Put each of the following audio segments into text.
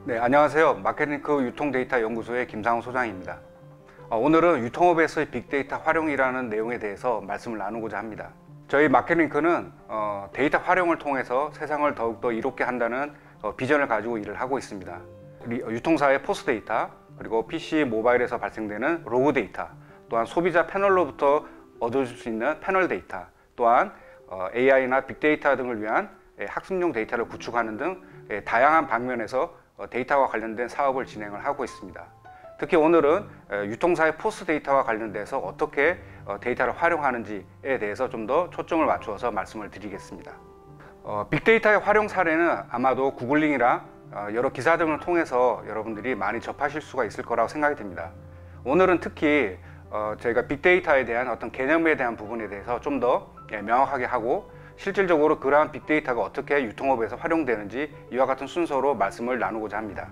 네, 안녕하세요. 마케팅크 유통데이터 연구소의 김상우 소장입니다. 오늘은 유통업에서의 빅데이터 활용이라는 내용에 대해서 말씀을 나누고자 합니다. 저희 마케팅크는 데이터 활용을 통해서 세상을 더욱더 이롭게 한다는 비전을 가지고 일을 하고 있습니다. 유통사의 포스 데이터, 그리고 PC, 모바일에서 발생되는 로그 데이터, 또한 소비자 패널로부터 얻을 수 있는 패널 데이터, 또한 AI나 빅데이터 등을 위한 학습용 데이터를 구축하는 등 다양한 방면에서 데이터와 관련된 사업을 진행을 하고 있습니다. 특히 오늘은 유통사의 포스 데이터와 관련돼서 어떻게 데이터를 활용하는지에 대해서 좀 더 초점을 맞추어서 말씀을 드리겠습니다. 빅데이터의 활용 사례는 아마도 구글링이랑 여러 기사 등을 통해서 여러분들이 많이 접하실 수가 있을 거라고 생각이 됩니다. 오늘은 특히 저희가 빅데이터에 대한 어떤 개념에 대한 부분에 대해서 좀 더 명확하게 하고, 실질적으로 그러한 빅데이터가 어떻게 유통업에서 활용되는지 이와 같은 순서로 말씀을 나누고자 합니다.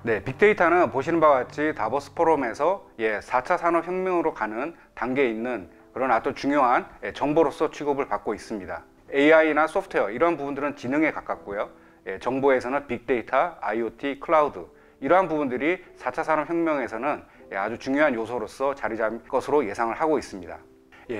네, 빅데이터는 보시는 바와 같이 다보스 포럼에서 4차 산업혁명으로 가는 단계에 있는 그런 아주 중요한 정보로서 취급을 받고 있습니다. AI나 소프트웨어 이런 부분들은 지능에 가깝고요. 정보에서는 빅데이터, IoT, 클라우드 이러한 부분들이 4차 산업혁명에서는 아주 중요한 요소로서 자리 잡을 것으로 예상을 하고 있습니다.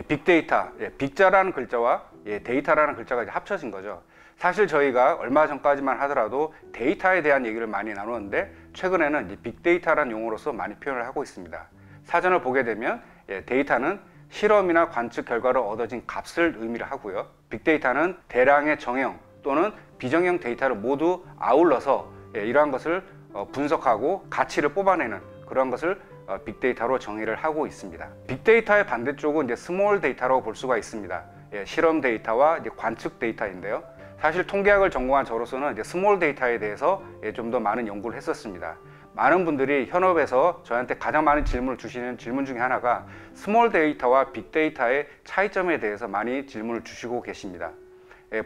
빅데이터, 빅자라는 글자와 데이터라는 글자가 이제 합쳐진 거죠. 사실 저희가 얼마 전까지만 하더라도 데이터에 대한 얘기를 많이 나누었는데, 최근에는 이제 빅데이터라는 용어로서 많이 표현을 하고 있습니다. 사전을 보게 되면 데이터는 실험이나 관측 결과로 얻어진 값을 의미를 하고요. 빅데이터는 대량의 정형 또는 비정형 데이터를 모두 아울러서 이러한 것을 분석하고 가치를 뽑아내는 그런 것을 빅데이터로 정의를 하고 있습니다. 빅데이터의 반대쪽은 이제 스몰 데이터라고 볼 수가 있습니다. 실험 데이터와 이제 관측 데이터인데요. 사실 통계학을 전공한 저로서는 이제 스몰 데이터에 대해서 좀 더 많은 연구를 했었습니다. 많은 분들이 현업에서 저한테 가장 많은 질문을 주시는 질문 중에 하나가 스몰 데이터와 빅데이터의 차이점에 대해서 많이 질문을 주시고 계십니다.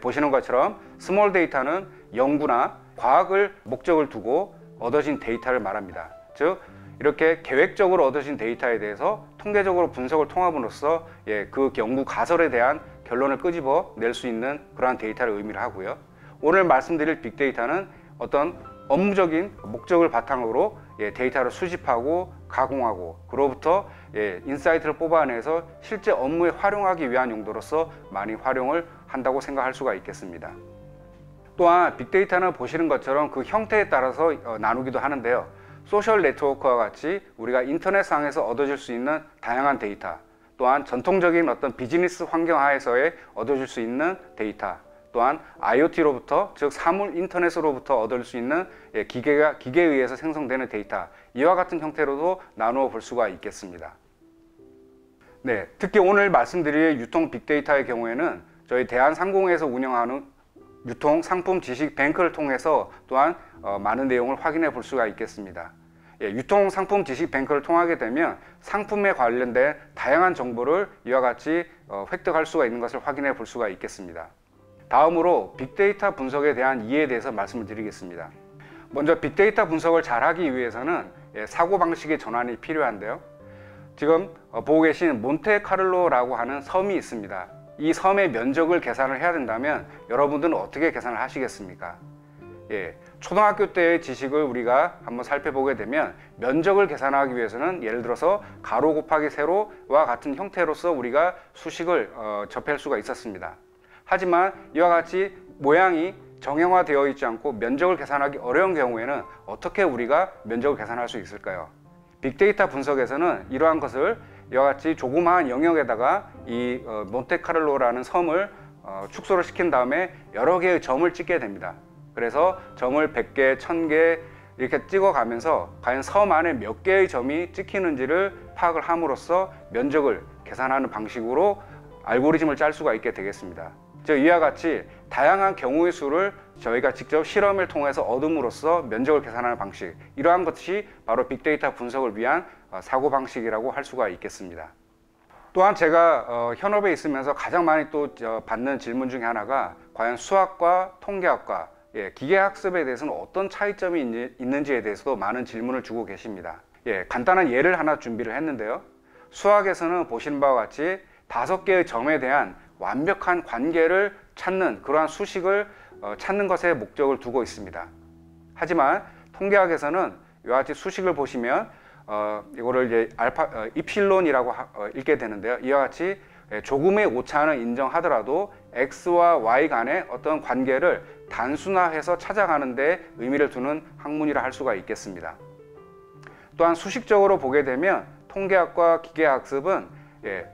보시는 것처럼 스몰 데이터는 연구나 과학을 목적을 두고 얻어진 데이터를 말합니다. 즉 이렇게 계획적으로 얻어진 데이터에 대해서 통계적으로 분석을 통함으로써 그 연구 가설에 대한 결론을 끄집어 낼 수 있는 그러한 데이터를 의미를 하고요. 오늘 말씀드릴 빅데이터는 어떤 업무적인 목적을 바탕으로 데이터를 수집하고 가공하고, 그로부터 인사이트를 뽑아내서 실제 업무에 활용하기 위한 용도로서 많이 활용을 한다고 생각할 수가 있겠습니다. 또한 빅데이터는 보시는 것처럼 그 형태에 따라서 나누기도 하는데요. 소셜 네트워크와 같이 우리가 인터넷상에서 얻어질 수 있는 다양한 데이터, 또한 전통적인 어떤 비즈니스 환경 하에서의 얻어질 수 있는 데이터, 또한 IoT로부터, 즉 사물 인터넷으로부터 얻을 수 있는 기계에 의해서 생성되는 데이터, 이와 같은 형태로도 나누어 볼 수가 있겠습니다. 네, 특히 오늘 말씀드릴 유통 빅데이터의 경우에는 저희 대한상공회에서 운영하는 유통 상품 지식 뱅크를 통해서 또한 많은 내용을 확인해 볼 수가 있겠습니다. 유통 상품 지식 뱅크를 통하게 되면 상품에 관련된 다양한 정보를 이와 같이 획득할 수가 있는 것을 확인해 볼 수가 있겠습니다. 다음으로 빅데이터 분석에 대한 이해에 대해서 말씀을 드리겠습니다. 먼저 빅데이터 분석을 잘하기 위해서는 사고방식의 전환이 필요한데요. 지금 보고 계신 몬테카를로라고 하는 섬이 있습니다. 이 섬의 면적을 계산을 해야 된다면 여러분들은 어떻게 계산을 하시겠습니까? 초등학교 때의 지식을 우리가 한번 살펴보게 되면 면적을 계산하기 위해서는 예를 들어서 가로 곱하기 세로와 같은 형태로서 우리가 수식을 접할 수가 있었습니다. 하지만 이와 같이 모양이 정형화되어 있지 않고 면적을 계산하기 어려운 경우에는 어떻게 우리가 면적을 계산할 수 있을까요? 빅데이터 분석에서는 이러한 것을 이와 같이 조그마한 영역에다가 이 몬테카를로라는 섬을 축소를 시킨 다음에 여러 개의 점을 찍게 됩니다. 그래서 점을 100개, 1000개 이렇게 찍어가면서 과연 섬 안에 몇 개의 점이 찍히는지를 파악을 함으로써 면적을 계산하는 방식으로 알고리즘을 짤 수가 있게 되겠습니다. 즉 이와 같이 다양한 경우의 수를 저희가 직접 실험을 통해서 얻음으로써 면적을 계산하는 방식, 이러한 것이 바로 빅데이터 분석을 위한 사고방식이라고 할 수가 있겠습니다. 또한 제가 현업에 있으면서 가장 많이 또 받는 질문 중에 하나가 과연 수학과 통계학과 기계학습에 대해서는 어떤 차이점이 있는지에 대해서도 많은 질문을 주고 계십니다. 간단한 예를 하나 준비를 했는데요. 수학에서는 보시는 바와 같이 5개의 점에 대한 완벽한 관계를 찾는 그러한 수식을 찾는 것에 목적을 두고 있습니다. 하지만 통계학에서는 이와 같이 수식을 보시면 이거를 이제 이필론이라고 읽게 되는데요. 이와 같이 조금의 오차는 인정하더라도 x와 y 간의 어떤 관계를 단순화해서 찾아가는 데 의미를 두는 학문이라 할 수가 있겠습니다. 또한 수식적으로 보게 되면 통계학과 기계학습은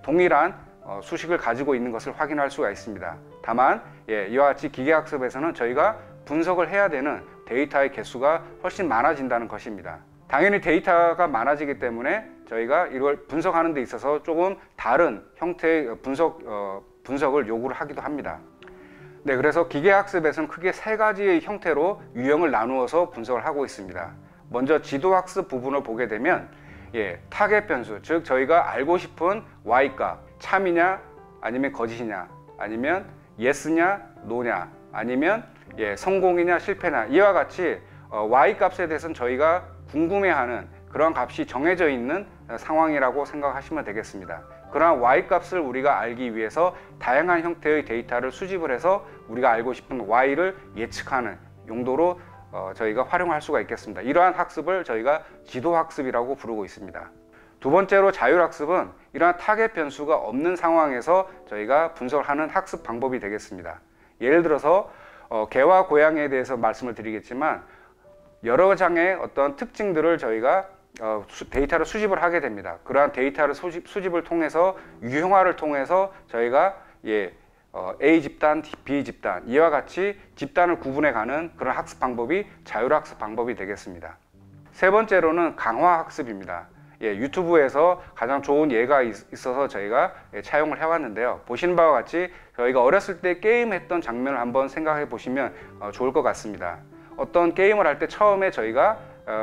동일한 수식을 가지고 있는 것을 확인할 수가 있습니다. 다만 이와 같이 기계학습에서는 저희가 분석을 해야 되는 데이터의 개수가 훨씬 많아진다는 것입니다. 당연히 데이터가 많아지기 때문에 저희가 이걸 분석하는 데 있어서 조금 다른 형태의 분석을 요구를 하기도 합니다. 네, 그래서 기계학습에서는 크게 세 가지의 형태로 유형을 나누어서 분석을 하고 있습니다. 먼저 지도학습 부분을 보게 되면 타겟 변수, 즉 저희가 알고 싶은 y값, 참이냐 아니면 거짓이냐, 아니면 yes냐 no냐, 아니면 성공이냐 실패냐, 이와 같이 y값에 대해서는 저희가 궁금해하는 그런 값이 정해져 있는 상황이라고 생각하시면 되겠습니다. 그러한 y값을 우리가 알기 위해서 다양한 형태의 데이터를 수집을 해서 우리가 알고 싶은 y를 예측하는 용도로 저희가 활용할 수가 있겠습니다. 이러한 학습을 저희가 지도학습이라고 부르고 있습니다. 두 번째로 자율학습은 이러한 타겟 변수가 없는 상황에서 저희가 분석을 하는 학습 방법이 되겠습니다. 예를 들어서 개와 고양이에 대해서 말씀을 드리겠지만 여러 장의 어떤 특징들을 저희가 데이터를 수집을 하게 됩니다. 그러한 데이터를 수집을 통해서 유형화를 통해서 저희가 A 집단, B 집단, 이와 같이 집단을 구분해 가는 그런 학습 방법이 자율학습 방법이 되겠습니다. 세 번째로는 강화학습입니다. 유튜브에서 가장 좋은 예가 있어서 저희가 차용을 해왔는데요. 보시는 바와 같이 저희가 어렸을 때 게임했던 장면을 한번 생각해 보시면 좋을 것 같습니다. 어떤 게임을 할 때 처음에 저희가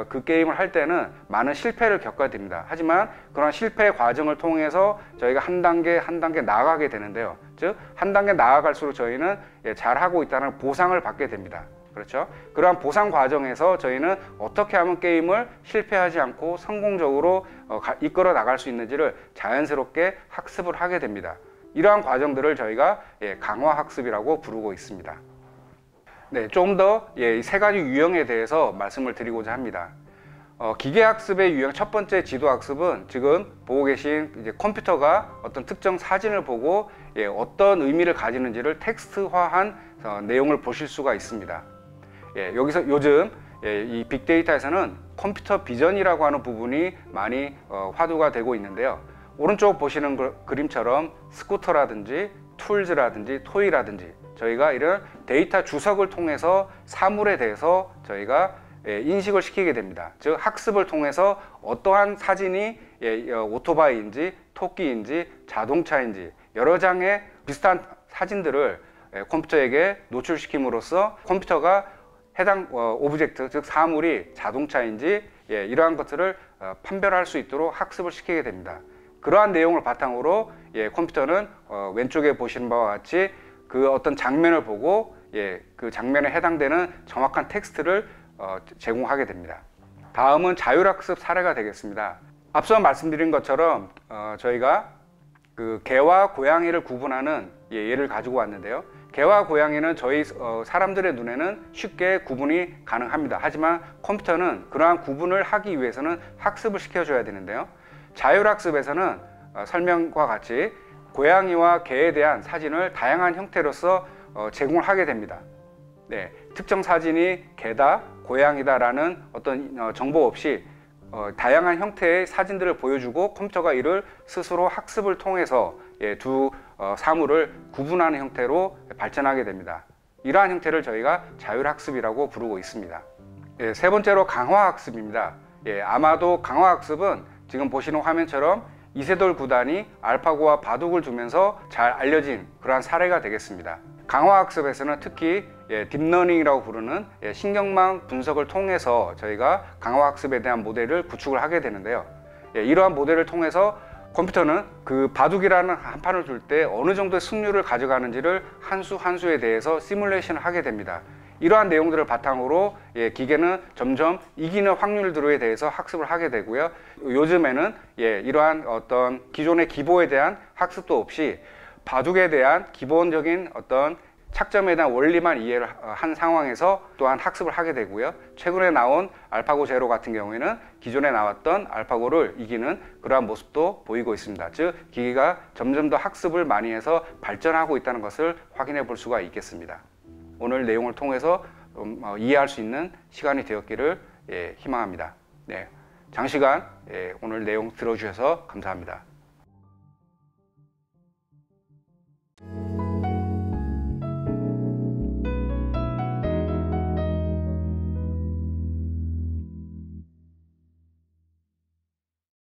그 게임을 할 때는 많은 실패를 겪어야 됩니다. 하지만 그런 실패 과정을 통해서 저희가 한 단계 한 단계 나아가게 되는데요. 즉 한 단계 나아갈수록 저희는 잘하고 있다는 보상을 받게 됩니다. 그렇죠? 그러한 보상 과정에서 저희는 어떻게 하면 게임을 실패하지 않고 성공적으로 이끌어 나갈 수 있는지를 자연스럽게 학습을 하게 됩니다. 이러한 과정들을 저희가 강화학습이라고 부르고 있습니다. 네, 좀 더 이 세 가지 유형에 대해서 말씀을 드리고자 합니다. 기계학습의 유형 첫 번째 지도학습은 지금 보고 계신 컴퓨터가 어떤 특정 사진을 보고 어떤 의미를 가지는지를 텍스트화한 내용을 보실 수가 있습니다. 여기서 요즘 이 빅데이터에서는 컴퓨터 비전이라고 하는 부분이 많이 화두가 되고 있는데요. 오른쪽 보시는 그림처럼 스쿠터라든지 툴즈라든지 토이라든지 저희가 이런 데이터 주석을 통해서 사물에 대해서 저희가 인식을 시키게 됩니다. 즉 학습을 통해서 어떠한 사진이 오토바이인지 토끼인지 자동차인지 여러 장의 비슷한 사진들을 컴퓨터에게 노출시킴으로써 컴퓨터가 해당 오브젝트 즉 사물이 자동차인지 이러한 것들을 판별할 수 있도록 학습을 시키게 됩니다. 그러한 내용을 바탕으로 컴퓨터는 왼쪽에 보시는 바와 같이 그 어떤 장면을 보고 그 장면에 해당되는 정확한 텍스트를 제공하게 됩니다. 다음은 자율학습 사례가 되겠습니다. 앞서 말씀드린 것처럼 저희가 그 개와 고양이를 구분하는 예를 가지고 왔는데요. 개와 고양이는 저희 사람들의 눈에는 쉽게 구분이 가능합니다. 하지만 컴퓨터는 그러한 구분을 하기 위해서는 학습을 시켜줘야 되는데요. 자율학습에서는 설명과 같이 고양이와 개에 대한 사진을 다양한 형태로서 제공을 하게 됩니다. 특정 사진이 개다, 고양이다 라는 어떤 정보 없이 다양한 형태의 사진들을 보여주고 컴퓨터가 이를 스스로 학습을 통해서 두 사물을 구분하는 형태로 발전하게 됩니다. 이러한 형태를 저희가 자율학습이라고 부르고 있습니다. 세 번째로 강화학습입니다. 아마도 강화학습은 지금 보시는 화면처럼 이세돌 구단이 알파고와 바둑을 두면서 잘 알려진 그러한 사례가 되겠습니다. 강화학습에서는 특히 딥러닝이라고 부르는 신경망 분석을 통해서 저희가 강화학습에 대한 모델을 구축을 하게 되는데요. 이러한 모델을 통해서 컴퓨터는 그 바둑이라는 한 판을 둘 때 어느 정도의 승률을 가져가는지를 한 수 한 수에 대해서 시뮬레이션을 하게 됩니다. 이러한 내용들을 바탕으로 기계는 점점 이기는 확률들에 대해서 학습을 하게 되고요. 요즘에는 이러한 어떤 기존의 기보에 대한 학습도 없이 바둑에 대한 기본적인 어떤 착점에 대한 원리만 이해를 한 상황에서 또한 학습을 하게 되고요. 최근에 나온 알파고 제로 같은 경우에는 기존에 나왔던 알파고를 이기는 그러한 모습도 보이고 있습니다. 즉 기기가 점점 더 학습을 많이 해서 발전하고 있다는 것을 확인해 볼 수가 있겠습니다. 오늘 내용을 통해서 이해할 수 있는 시간이 되었기를 희망합니다. 네, 장시간 오늘 내용 들어주셔서 감사합니다.